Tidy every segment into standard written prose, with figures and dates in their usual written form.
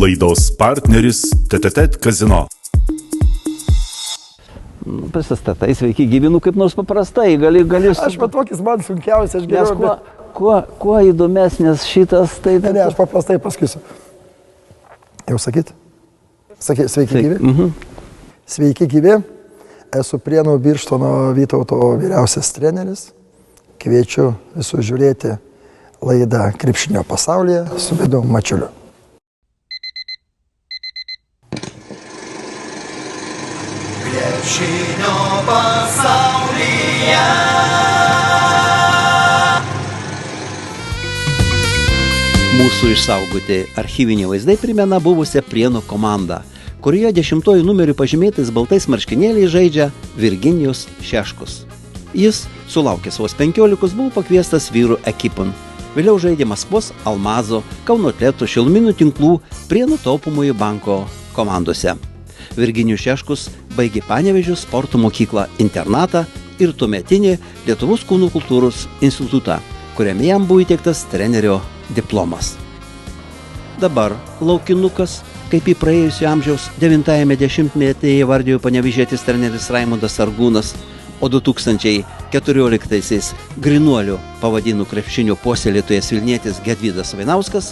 Laidos partneris TTT Kazino. Prisistatai, sveiki, gyvenu kaip nors paprastai, gali... Aš patokis man sunkiausia, aš geriau... Kuo įdomesnis šitas, tai... Ne, aš paprastai pasakysiu. Jau sakyt? Sveiki gyvi? Sveiki gyvi. Esu Prienų Birštono Vytauto vyriausias treneris. Kviečiu visus žiūrėti laidą Krepšinio pasaulyje su Vidu Mačiuliu. Krepšinio pasaulyje. Mūsų išsaugoti archyviniai vaizdai primena buvusią Prienų komandą, kurioje 10 numeriu pažymėtais baltais marškinėliais žaidžia Virginijus Šeškus. Jis, sulaukęs vos 15, buvo pakviestas vyrų ekipon. Vėliau žaidė Maskvos Almazo, Kauno Atletų, Šiluminių tinklų, Prienų taupomųjų banko komandose. Virginijus Šeškus baigė Panevėžio sporto mokyklą internatą ir tuometinį Lietuvos kūno kultūros institutą, kuriame jam buvo įteiktas trenerio diplomas. Dabar laukinukas, kaip į praėjusio amžiaus 90-ame dešimtmetyje įvardijo panevėžietis treneris Raimundas Sargūnas, o 2014-aisiais grynuoliu pavadino krepšinio puoselėtojas Vilnietis Gedvydas Vainauskas,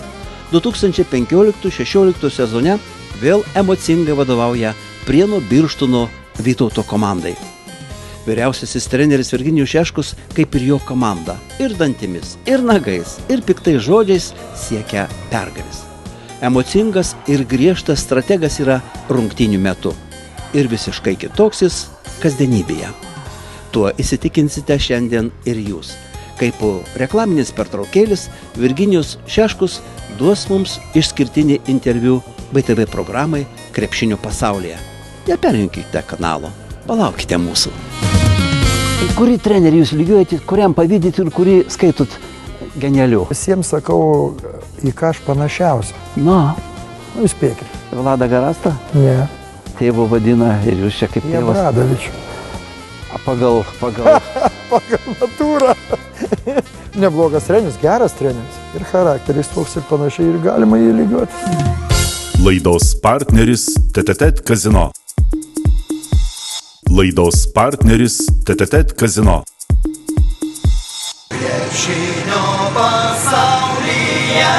2015-16 sezone vėl emocingai vadovauja Prienų Birštono Vytauto komandai. Vyriausiasis treneris Virginijus Šeškus, kaip ir jo komanda, ir dantimis, ir nagais, ir piktais žodžiais siekia pergalės. Emocingas ir griežtas strategas yra rungtynių metu. Ir visiškai kitoks jis kasdienybėje. Tuo įsitikinsite šiandien ir jūs. Kaip po reklaminis pertraukėlis, Virginijus Šeškus duos mums išskirtinį interviu BTV programai Krepšinio pasaulyje. Neperjunkite kanalo, palaukite mūsų. Kurį trenerį jūs lygiuojate, kuriam pavydit ir kurį skaitot genialiu? Visiems sakau, į ką aš panašiausia. Na, Įspėkit. Vladą Garastą? Ne. Tėvo vadina ir jūs čia kaip tėvas. Jabradovičių. Pagal natūrą. Neblogas treneris, geras treneris. Ir charakteris toks ir panašiai ir galima jį lygiuoti. Laidos partneris TTT Kazino. Laidos partneris TTT Kazino. Krepšinio pasaulyje.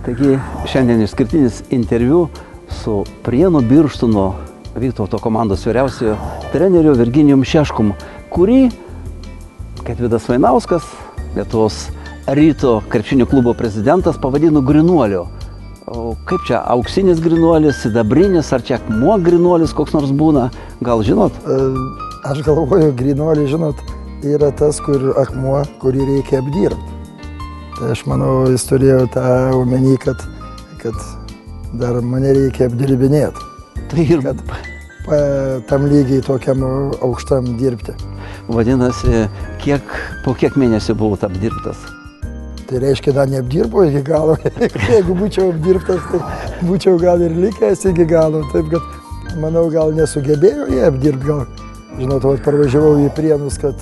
Taigi šiandien išskirtinis interviu su Prienų Birštono Vytauto komandos vyriausiojo treneriu Virginijum Šeškum, kurį Gedvydas Vainauskas, Lietuvos Ryto krepšinio klubo prezidentas, pavadino grynuoliu. O kaip čia, auksinis grynuolis, sidabrinis, ar čia akmuo grynuolis koks nors būna, gal žinot? Aš galvoju, grynuolį, žinot, yra tas, kur akmuo, kurį reikia apdirbti. Tai aš manau, jis turėjo tą omeny, kad dar mane reikia apdirbinėti. Tai ir kad tam lygiai tokiam aukštam dirbti. Vadinasi, po kiek mėnesių buvo apdirbtas? Tai reiškia, dar neapdirbau iki galo. Jeigu būčiau apdirbtas, tai būčiau gal ir likęs iki galo. Taip, kad, manau, gal nesugebėjau jį apdirbti. Gal, žinot, parvažiavau į Prienus, kad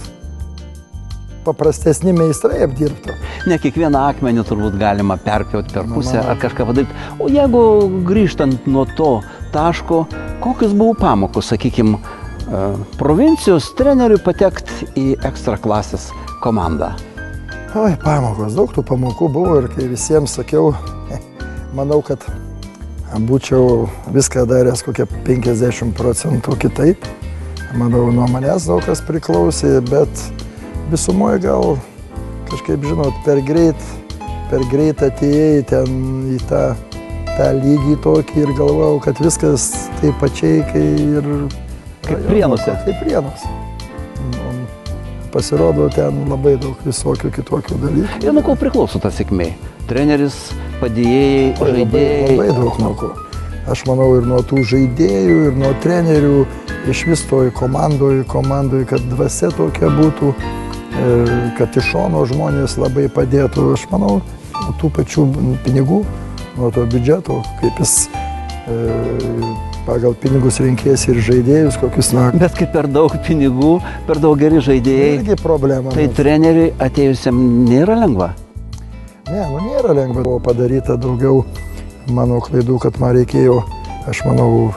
paprastesni meistrai apdirbtų. Ne kiekvieną akmenį turbūt galima perpjauti per pusę ar kažką padaryti. O jeigu grįžtant nuo to taško, kokios buvo pamokos, sakykime, provincijos treneriui patekti į ekstra klasės komandą? Oi, pamokos, daug tų pamokų buvo ir kai visiems sakiau, manau, kad būčiau viską daręs kokią 50% kitaip. Manau, nuo manęs daug kas priklausė, bet visumoje gal kažkaip, žinot, per greit atėjai ten į tą lygį tokį ir galvojau, kad viskas taip pačiai, kaip Prienuose. Kaip Prienuose. Pasirodo, ten labai daug visokių kitokių dalykų. Ir nuo ko priklauso ta sėkmė? Treneris, padėjėjai, žaidėjai? Labai daug nuo ko. Aš manau ir nuo tų žaidėjų, ir nuo trenerių, iš vis toj komandoj, kad dvasia tokia būtų, kad iš šono žmonės labai padėtų. Aš manau, nuo tų pačių pinigų, nuo to biudžeto, kaip jis pagal pinigus renkėsi ir žaidėjus, kokius na. Bet kai per daug pinigų, per daug geri žaidėjai, irgi problema. Tai treneriui atėjusiam nėra lengva? Ne, nėra lengva. Buvo padaryta daugiau mano klaidų, kad man reikėjo, aš manau,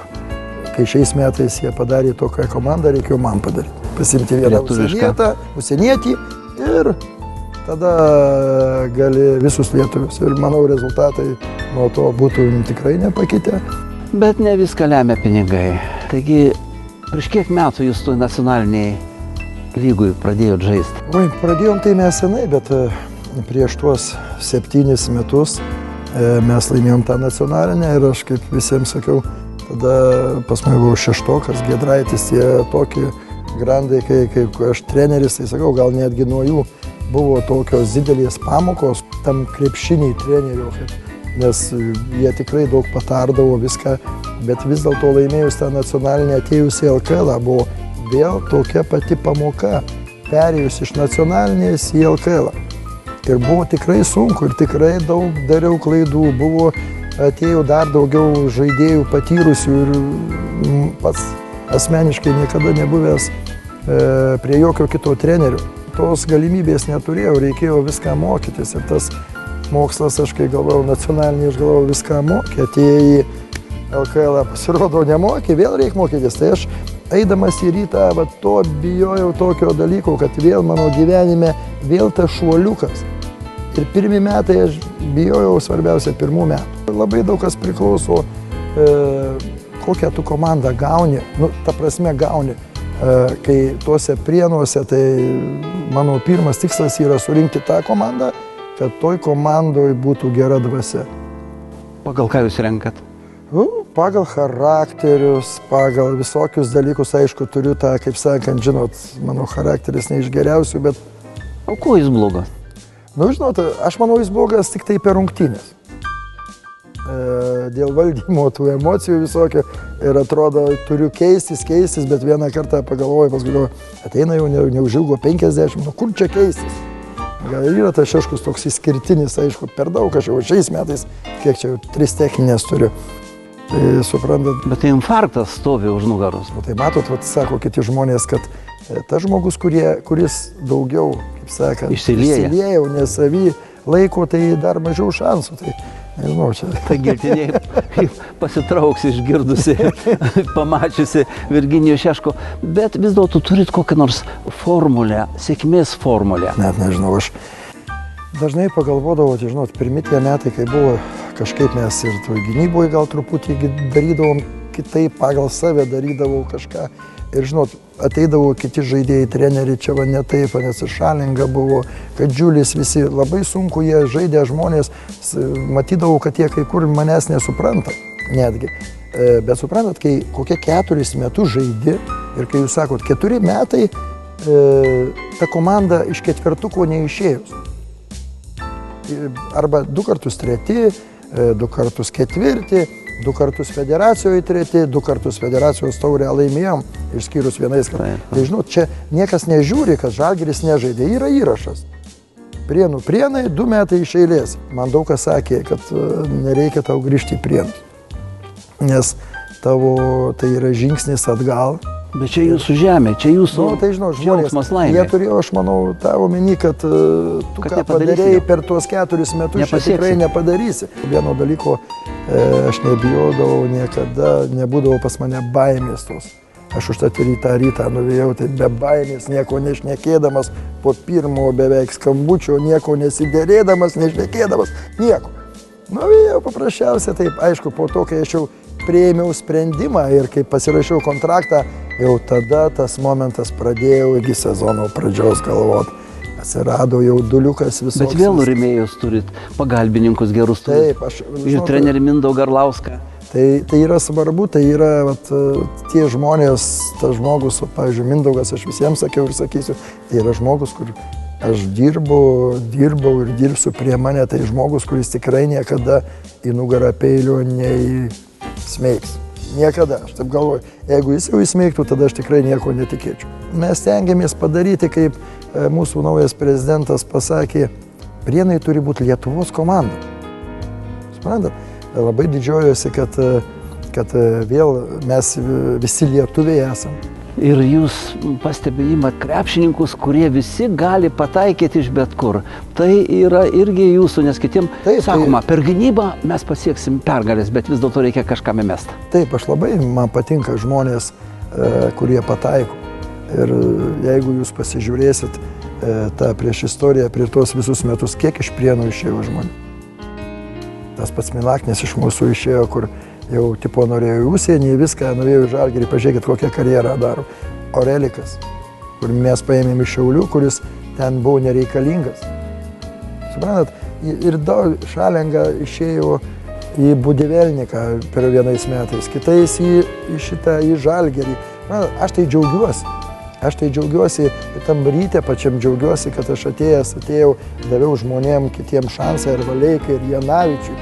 kai šiais metais jie padarė tokią komandą, reikėjo man padaryti. Pasimti vieną užsienietį ir tada gali visus lietuvius. Ir manau, rezultatai nuo to būtų tikrai nepakitę. Bet ne viską lemia pinigai. Taigi, prieš kiek metų jūs toj nacionaliniai lygui pradėjot žaisti? Oi, pradėjom tai mes senai, bet prieš tuos 7 metus mes laimėjom tą nacionalinę ir aš kaip visiems sakiau, tada pas mane buvo šeštokas, Giedraitis, tie tokie grandai, kai aš treneris, tai sakau, gal netgi nuo jų buvo tokios didelės pamokos tam krepšiniai trenerių, nes jie tikrai daug patardavo viską, bet vis dėlto laimėjus tą nacionalinę atėjus į LKL buvo vėl tokia pati pamoka, perėjus iš nacionalinės į LKL. Ir buvo tikrai sunku ir tikrai daug dariau klaidų, atėjo dar daugiau žaidėjų patyrusių ir pats asmeniškai niekada nebuvęs prie jokio kito trenerių. Tos galimybės neturėjau, reikėjo viską mokytis ir tas mokslas, aš kai galvojau nacionalinį, aš galvojau viską mokyti, atėjai į LKL, pasirodo nemokė, vėl reikia mokytis. Tai aš eidamas į rytą, to bijojau tokio dalyko, kad vėl mano gyvenime vėl tas šuoliukas. Ir pirmi metai aš bijojau, svarbiausia, pirmų metų. Labai daug kas priklauso, kokią tu komandą gauni, ta prasme gauni. Kai tuose Prienuose, tai mano pirmas tikslas yra surinkti tą komandą, kad toj komandoje būtų gera dvasia. Pagal ką jūs renkat? Pagal charakterius, pagal visokius dalykus, aišku, turiu tą, kaip sakant, žinot, mano charakteris ne iš geriausių, bet... O kuo jis blogas? Žinot, aš manau, jis blogas tik tai per rungtynės. Dėl valdymo tų emocijų visokio ir atrodo, turiu keistis, bet vieną kartą pagalvoju, paskui ateina jau neužilgo 50, kur čia keistis? Gal yra tas Šeškus toks išskirtinis, aišku, per daug, aš jau šiais metais, kiek čia jau 3 techninės turiu. Tai suprantat. Bet tai infarktas stovi už nugaros. Tai matot, sako kiti žmonės, kad tas žmogus, kuris daugiau, kaip sakant, išsilieja, nes savį laiko, tai dar mažiau šansų. Tai nežinau, čia. Tai geltiniai pasitrauks išgirdusi, pamačiusi Virginijų Šeško. Bet vis dėlto turit kokią nors formulę, sėkmės formulę. Net nežinau, aš dažnai pagalvodavau, žinot, pirmi tie metai, kai buvo kažkaip mes ir toj gynyboje gal truputį darydavom kitaip, pagal save darydavau kažką. Ir žinot, ateidavo kiti žaidėjai, treneriai, čia va ne taip, nes ir Šalinga buvo, kad Džiulis, visi labai sunku jie žaidė žmonės, matydavau, kad jie kai kur manęs nesupranta netgi. Bet suprantat, kai kokie 4 metus žaidi ir kai jūs sakot, 4 metai ta komanda iš ketvertuko neišėjus. Arba 2 kartus 3, 2 kartus 4, 2 kartus federacijoje 3, 2 kartus federacijos taurę laimėjom, išskyrus vienais kartais. Tai žinot, čia niekas nežiūri, kad Žalgiris nežaidė, yra įrašas. Prienai 2 metai iš eilės. Man daug kas sakė, kad nereikia tau grįžti į Prienus, nes tavo tai yra žingsnis atgal. Bet čia jūsų žemė, čia jūsų tai, žinot, džiaugsmas laimė. Jie turėjo, aš manau, tą omeny, kad tu ką padarėjai per tuos 4 metus, čia tikrai nepadarysi. Vieno dalyko aš nebijodavau niekada, nebūdavo pas mane baimės tos. Aš užtat ir į tą rytą nuvėjau, tai be baimės, nieko nešnekėdamas, po pirmo beveik skambučio, nieko nesiderėdamas, nešnekėdamas, nieko. Nuvėjau paprasčiausiai taip, aišku, po to, kai aš jau priėmiau sprendimą ir kai pasirašiau kontraktą, jau tada tas momentas pradėjau iki sezono pradžios galvot. Atsirado jau duliukas visoks. Bet vėl rėmėjus turit, pagalbininkus gerus turit. Taip, ir trenerį Mindaugą Arlauską. Tai yra svarbu, tai yra tie žmonės, tas žmogus, pavyzdžiui, Mindaugas, aš visiems sakiau ir sakysiu, tai yra žmogus, kur aš dirbau ir dirbsiu prie mane, tai žmogus, kuris tikrai niekada į nugarą peilio neįsmeigs. Niekada, aš taip galvoju. Jeigu jis jau įsmeigtų, tada aš tikrai nieko netikėčiau. Mes stengiamės padaryti, kaip mūsų naujas prezidentas pasakė, Prienai turi būti Lietuvos komanda. Suprantat? Labai didžiuojuosi, kad vėl mes visi lietuviai esam. Ir jūs pastebėjimat krepšininkus, kurie visi gali pataikyti iš bet kur. Tai yra irgi jūsų, nes kitiem sakoma, per gynybą mes pasieksim pergalės, bet vis dėlto reikia kažką mesti. Taip, man patinka žmonės, kurie pataiko. Ir jeigu jūs pasižiūrėsit tą prieš istoriją, prie tos visus metus, kiek iš Prienų išėjo žmonių. Tas pats Milaknis iš mūsų išėjo, kur jau tipo norėjo į užsienį, viską norėjo į Žalgirį, pažiūrėkit, kokią karjerą daro. Orelikas, kur mes paėmėm iš Šiaulių, kuris ten buvo nereikalingas. Suprantat, ir daug Šalenga išėjo į Budivelniką per vienais metais, kitais į Žalgirį. Aš tai džiaugiuosi ir tam ryte pačiam džiaugiuosi, kad aš atėjau, daviau žmonėm kitiem šansą ir Valeikai, ir Janavičiui.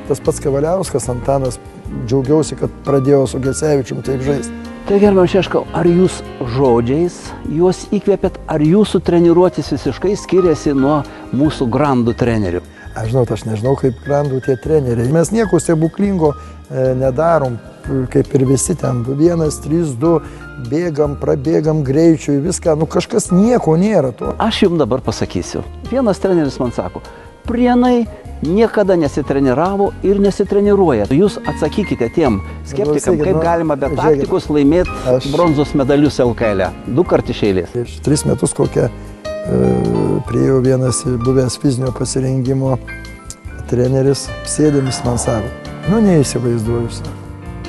Tas pats Kavaliauskas, Antanas, džiaugiausi, kad pradėjo su Gecevičium taip žaisti. Tai gerbiamas Šeškau, ar jūs žodžiais juos įkvėpėt, ar jūsų treniruotis visiškai skiriasi nuo mūsų grandų trenerių? Aš nežinau, kaip grandų tie treneriai. Mes nieko stebuklingo nedarom, kaip ir visi ten 1, 3, 2, bėgam, prabėgam greičiui, viską, kažkas nieko nėra to. Aš jums dabar pasakysiu. Vienas treneris man sako, Prienai niekada nesitreniravo ir nesitreniruoja. Jūs atsakykite tiem skeptikam, kaip galima be taktikos laimėti bronzos medalius LKL. 2 kart iš eilės. Prieš 3 metus kokią priėjo vienas buvęs fizinio pasirengimo treneris, sėdėmis man sako, neįsivaizduoju.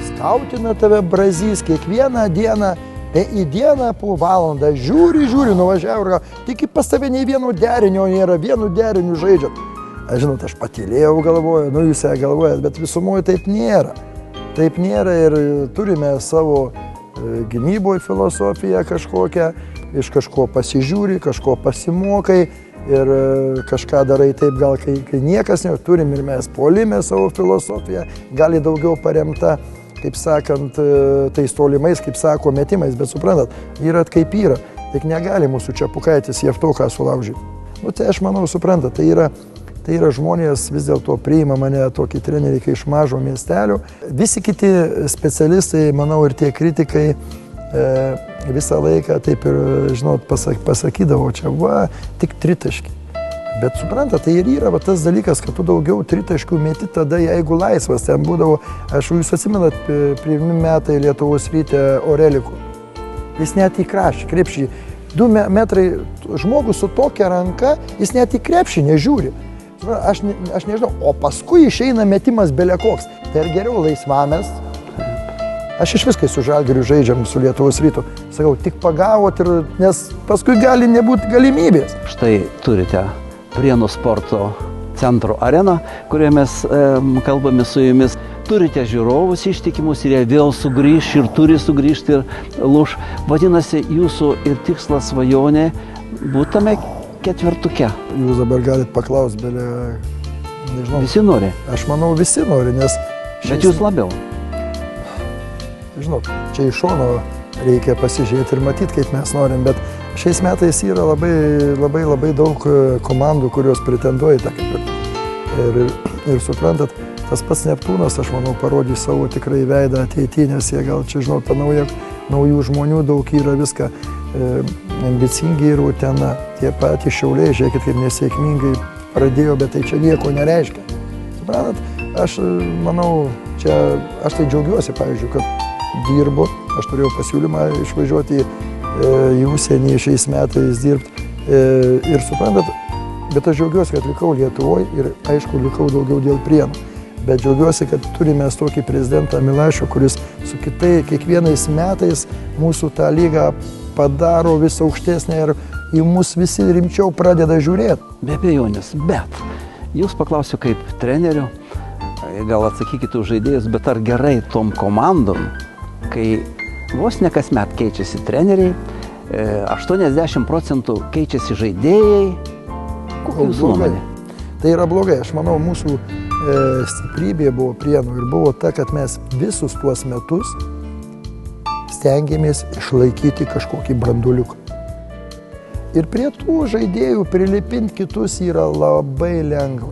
Skautina tave Brazys kiekvieną dieną, į dieną po valandą, žiūri, nuvažiavo, tik pas tave nei vieno derinio nėra, vienu deriniu žaidžiat. Aš patylėjau galvoju, jūs ją galvojat, bet visumoje taip nėra. Taip nėra ir turime savo gynyboje filosofiją kažkokią, iš kažko pasižiūri, kažko pasimokai ir kažką darai taip gal, kai niekas turim ir mes puolime savo filosofiją, gali daugiau paremta, kaip sakant, tais tolimais, kaip sako, metimais, bet suprantat, yra kaip yra, tik negali mūsų Čepukaitis Jevtoką sulaužyti. Tai aš manau, suprantat, tai yra žmonės vis dėlto priima mane tokį trenerį, kai iš mažo miestelio. Visi kiti specialistai, manau, ir tie kritikai visą laiką taip ir, pasakydavo, čia tik tritaškiai. Bet suprantat, tai ir yra tas dalykas, kad tu daugiau tritaškių meti tada, jeigu laisvas. Ten būdavo, jūs atsimenat, pirmi metai Lietuvos Ryte Orelikų. Jis net į krepšį. 2 metrai žmogus su tokia ranka, jis net į krepšį nežiūri. Aš nežinau, o paskui išeina metimas belekoks. Tai ir geriau laisvamės. Aš iš viskai su Žalgiriu žaidžiam su Lietuvos Rytu. Sakau, tik pagavot, nes paskui gali nebūti galimybės. Štai turite Prienų sporto centro areną, kurioje mes kalbame su jumis. Turite žiūrovus ištikimus ir jie vėl sugrįš ir turi sugrįžti ir lūš. Vadinasi, jūsų ir tikslas svajonė būtame 4. Jūs dabar galit paklausti, nežinau. Visi nori? Aš manau, visi nori, nes... Bet jūs labiau? Žinok, čia iš šono reikia pasižiūrėti ir matyti, kaip mes norim, bet šiais metais yra labai daug komandų, kurios pretenduoja tą kaip ir suprantat, tas pats Neptūnas, aš manau, parodys savo tikrai veidą ateityje, nes jie gal čia, žinot, naujų žmonių daug yra viską, ambicingi ir Utena, tie patys Šiauliai, žiūrėkit, kaip nesėkmingai pradėjo, bet tai čia nieko nereiškia. Suprantat, aš manau, aš tai džiaugiuosi, pavyzdžiui, kad dirbu, aš turėjau pasiūlymą išvažiuoti į užsienį šiais metais dirbti ir suprantat, bet aš džiaugiuosi, kad likau Lietuvoje ir aišku, likau daugiau dėl Prienų. Bet džiaugiuosi, kad turime tokį prezidentą Milašių, kuris su kiekvienais metais mūsų tą lygą padaro vis aukštesnę ir į mus visi rimčiau pradeda žiūrėti. Be abejonės, bet jūs paklausiu kaip trenerių, gal atsakykite už žaidėjus, bet ar gerai tom komandom, kai vos ne kasmet keičiasi treneriai, 80% keičiasi žaidėjai, kokia jūsų nuomonė? Tai yra blogai, aš manau, mūsų stiprybė buvo Prienų ir buvo ta, kad mes visus tuos metus stengiamės išlaikyti kažkokį branduoliuką. Ir prie tų žaidėjų prilipinti kitus yra labai lengva.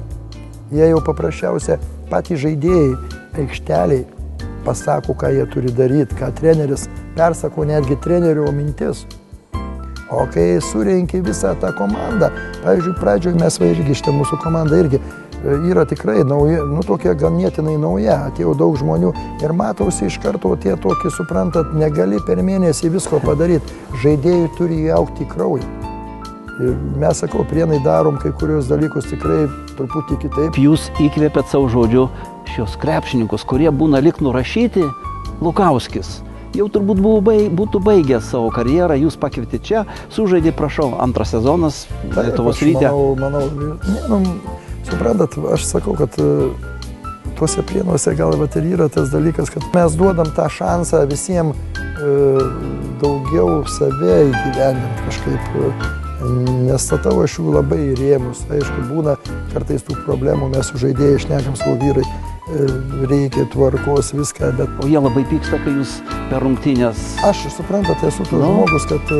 Jie jau paprasčiausia patys žaidėjai aikšteliai pasako, ką jie turi daryti, ką treneris persako netgi trenerio mintis. O kai surenki visą tą komandą, pavyzdžiui, pradžioje mes irgi šitą mūsų komandą irgi yra tikrai nauja, tokia ganėtinai nauja, atėjo daug žmonių ir matausi iš karto tie tokie, suprantat, negali per mėnesį visko padaryti, žaidėjai turi įaugti į kraują. Ir mes, sakau, Prienai darom kai kurios dalykus tikrai truputį kitaip. Jūs įkvėpėt savo žodžiu šios krepšininkus, kurie būna lik nurašyti. Lukauskis jau turbūt būtų baigęs savo karjerą, jūs pakvietė čia, sužaidė, prašau, antras sezonas Lietuvos Ryte. Manau, suprantat, aš sakau, kad tuose Prienuose gal ir yra tas dalykas, kad mes duodam tą šansą visiems daugiau save įgyvendinti kažkaip. Nestatau aš jų labai į rėmus. Aišku, būna kartais tų problemų, mes su žaidėjai šnekam savo vyrai, reikia tvarkos, viską, bet... O jie labai pyksta, kai jūs per rungtynės... Aš, suprantat, esu tas žmogus, kad,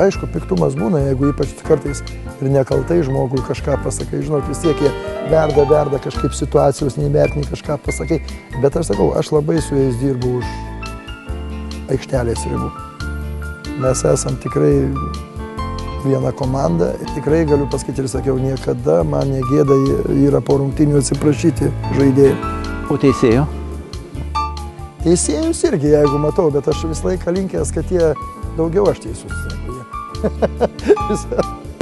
aišku, piktumas būna, jeigu ypač kartais ir nekaltai žmogui kažką pasakai, žinot, vis tiek jie verda kažkaip situacijos, neįvertini kažką pasakai, bet aš sakau, aš labai su jais dirbu už aikštelės ribų. Mes esam tikrai viena komanda ir tikrai galiu pasakyti ir sakiau, niekada man negėda yra po rungtynių atsiprašyti žaidėjų. O teisėjo? Teisėjus irgi, jeigu matau, bet aš visą laiką linkęs, kad jie daugiau aš teisus.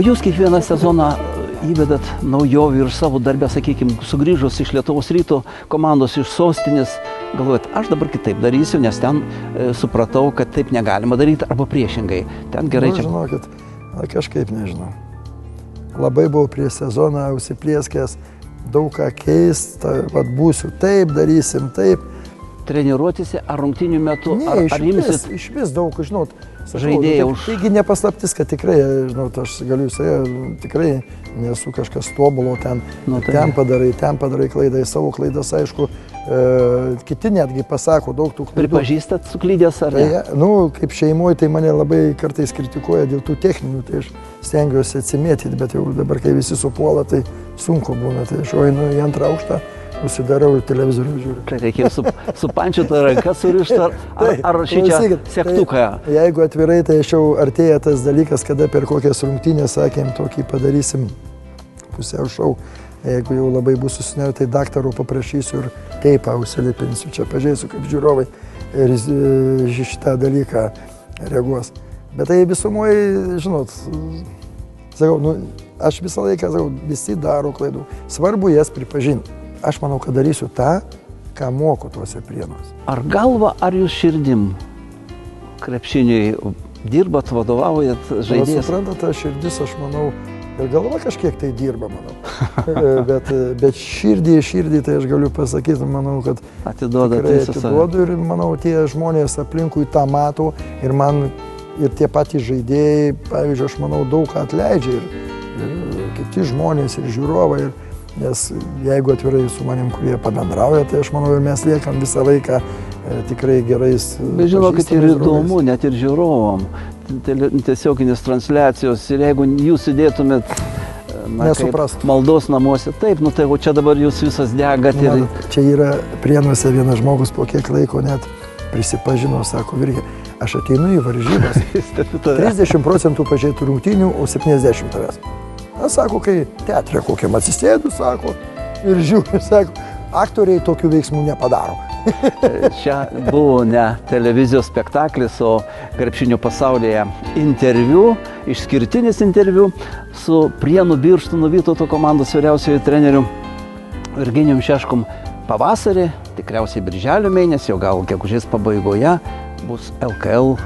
Jūs kiekvieną sezoną įvedat naujovių ir savo darbę, sakykime, sugrįžus iš Lietuvos Ryto komandos, iš sostinės, galvojat, aš dabar kitaip darysiu, nes ten supratau, kad taip negalima daryti, arba priešingai. Ten gerai čia... Žinokit, kažkaip nežinau. Labai buvau prie sezoną užsiplieskęs, daug ką keist, būsiu taip, darysim taip. Treniruotėse ar rungtynių metu, ar imsit? Iš vis daug, žinot, žaidėjai už... Taigi nepaslaptis, kad tikrai, žinot, aš galiu tikrai nesu kažkas tobulo ten, ten padarai klaidą, savo klaidas, aišku, kiti netgi pasako daug tų klaidų. Pripažįstat suklydęs ar ne? Kaip šeimoje, tai mane labai kartais kritikuoja dėl tų techninių, tai aš stengiuosi atsimėtyti, bet jau dabar, kai visi supuola, tai sunku būna, tai aš einu į antrą aukštą, užsidarau ir televizorių žiūriu. Tai reikėjo supančiutą ranką surištą ar šičia sektuką? Jeigu atvirai, tai aš jau artėja tas dalykas, kada per kokias rungtynės sakėm, tokį padarysim pusiau šou. Jeigu jau labai bus susinerę, tai daktarų paprašysiu ir teipą užsilipinsiu. Čia pažiūrėsiu, kaip žiūrovai ir šitą dalyką reaguos. Bet tai visumoje, žinot, sakau, aš visą laiką sakau, visi daro klaidų. Svarbu jas pripažinti. Aš manau, kad darysiu tą, ką moku tuose Prienuose. Ar galva, ar jūs širdim krepšiniui dirbat, vadovaujat žaidėjas? Suprantate, širdis, aš manau, ir galva kažkiek tai dirba, manau. bet širdį, tai aš galiu pasakyti, manau, kad tikrai atiduodu ir manau, tie žmonės aplinkui tą mato ir man ir tie patys žaidėjai, pavyzdžiui, aš manau, daug ką atleidžia ir kiti žmonės ir žiūrovai. Nes jeigu atvirai su manim, kurie pabendrauja, tai aš manau, ir mes liekam visą laiką tikrai gerais. Bet žinokit, ir įdomu, net ir žiūrovom, tiesioginės transliacijos, ir jeigu jūs įdėtumėt maldos namuose, taip, tai o čia dabar jūs visas degat. Čia yra Prienuose vienas žmogus po kiek laiko net prisipažino, sako, Virgi, aš ateinu į varžybas, 30% pažiūrėtų rungtynių, o 70% tavęs. Aš sako, kai teatre kokiam atsisėdu, sako, ir žiūriu, sako, aktoriai tokių veiksmų nepadaro. Čia buvo ne televizijos spektaklis, o krepšinio pasaulyje interviu, išskirtinis interviu su Prienų Birštono Vytauto komandos vyriausiojo treneriu Virginijum Šeškum. Pavasarį, tikriausiai birželio mėnesį, o gal gegužės pabaigoje, bus LKL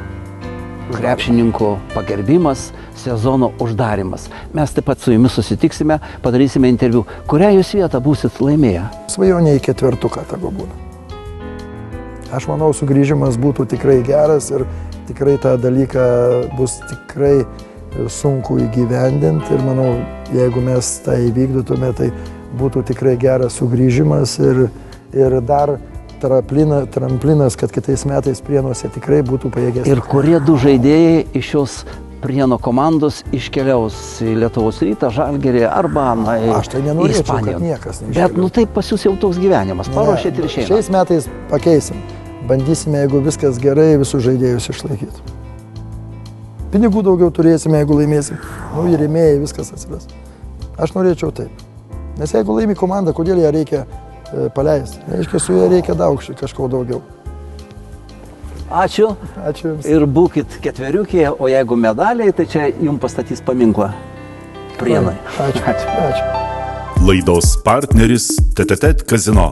krepšininkų pagerbimas, sezono uždarimas. Mes taip pat su jumis susitiksime, padarysime interviu. Kurią jūs vietą būsit laimėję? Svajonė į ketvertuką tegu būna. Aš manau, sugrįžimas būtų tikrai geras ir tikrai tą dalyką bus tikrai sunku įgyvendinti. Ir manau, jeigu mes tą įvykdytume, tai būtų tikrai geras sugrįžimas ir dar tramplinas, kad kitais metais Prienuose tikrai būtų pajėgesnis. Ir kurie du žaidėjai iš šios Prienų komandos iškeliaus į Lietuvos Rytą, Žalgirį arba Aš tai nenorėčiau, kad niekas neiškeliaus. Bet taip pas jūs jau toks gyvenimas, paruošėt ir išeina. Šiais metais pakeisim. Bandysime, jeigu viskas gerai, visus žaidėjus išlaikyti. Pinigų daugiau turėsime, jeigu laimėsim. Ir rėmėjai, viskas atsiras. Aš norėčiau taip. Nes jeigu laimi komanda, kodėl ją reikia paleisti? Reiškia, su ją reikia daug kažko daugiau. Ačiū. Ačiū Jums. Ir būkit ketveriukėje, o jeigu medaliai, tai čia Jums pastatys paminklą. Prienai. Ačiū. Ačiū. Laidos partneris TTT Kazino.